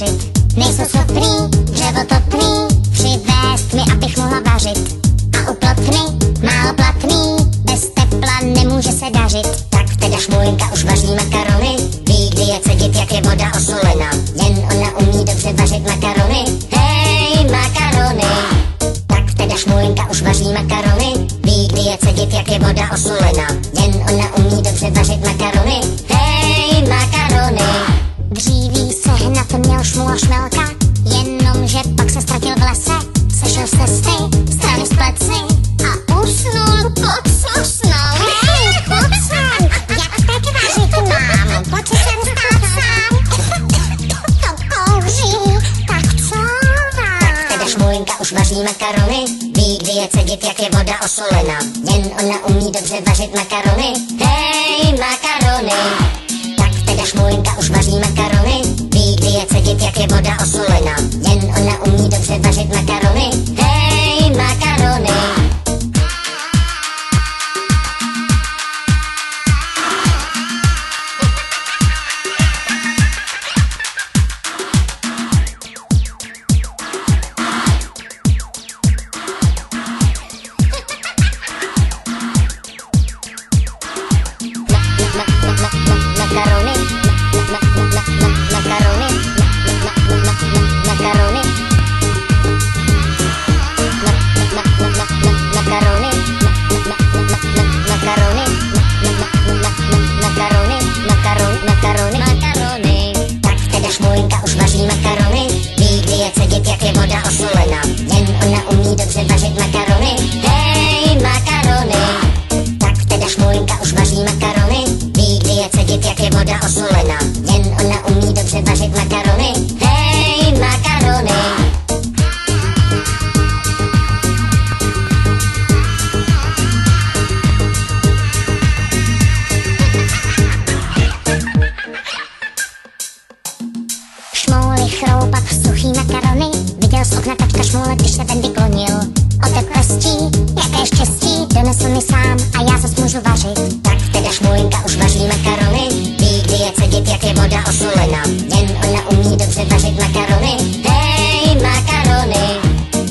vařit. Nejsou schopný, dřevotopný, přivést mi, abych mohla vařit. A u plotny, málo platný, bez tepla nemůže se dařit. Tak teda Šmůlinka už vaří makarony, ví, kdy je cedit, jak je voda osolena. Jen ona umí dobře vařit makarony, hej, makarony. Tak teda Šmůlinka už vaří makarony, ví, kdy je cedit, jak je voda osolena. Jen ona umí dobře vařit makarony, hej, makarony. Dříví sehnat měl Šmula Šmelka, jenomže pak se ztratil v lese. Sešel z cesty, strany z pleci a usnul pod sosnou. Hej, pojď sem, jak teď vařit mám, pojď sem stát sám. To kouří, tak co vám? Tak teda Šmůlinka už vaří makarony, ví, kdy je cedit, jak je voda osolena. Jen ona umí dobře vařit makarony, hej, makarony. Tak teda Šmůlinka už vaří makarony, ví, kdy je cedit, jak je voda osolena. Jen ona umí dobře vařit makarony, hej, makarony. Makarony, makarony, makarony, makarony, makarony, makarony. Tak teda Šmůlinka už vaří makarony, ví, kdy je cedit, jak je voda osolena. Jen ona umí dobře vařit makarony, hej, makarony. Tak teda Šmůlinka už vaří makarony, ví, kdy je cedit, jak je voda osolena. Jen ona umí dobře vařit makarony, hej, makarony. Šmouli chroupat suchý makarony, viděl z okna taťka Šmoule, když se ten vyklonil. Otec pestí, jaké štěstí, donesl mi sám a já zas můžu vařit. Tak teda Šmůlinka už vaří makarony, ví, kdy je cedit, jak je voda osolena. Jen ona umí dobře vařit makarony, hej, makarony.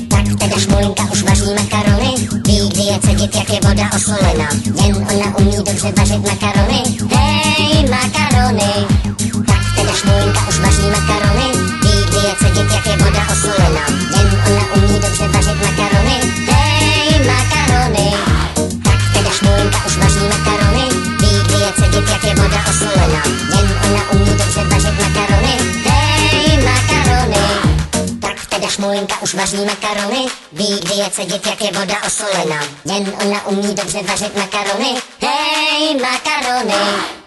Tak teda Šmůlinka už vaří makarony, ví, kdy je cedit, jak je voda osolena. Jen ona umí dobře vařit makarony, hej, makarony. Tak teda Šmůlinka už vaří makarony, ví, kdy je cedit, jak je voda osolena. Jen ona umí dobře vařit makarony, hej, makarony. Tak teda Šmůlinka už vaří makarony, ví, kdy je cedit, jak je voda osolena. Jen ona umí dobře vařit makarony, hej, makarony. Tak teda Šmůlinka už vaří makarony, ví, kdy je cedit, jak je voda osolena. Jen ona umí dobře vařit makarony, hej, makarony.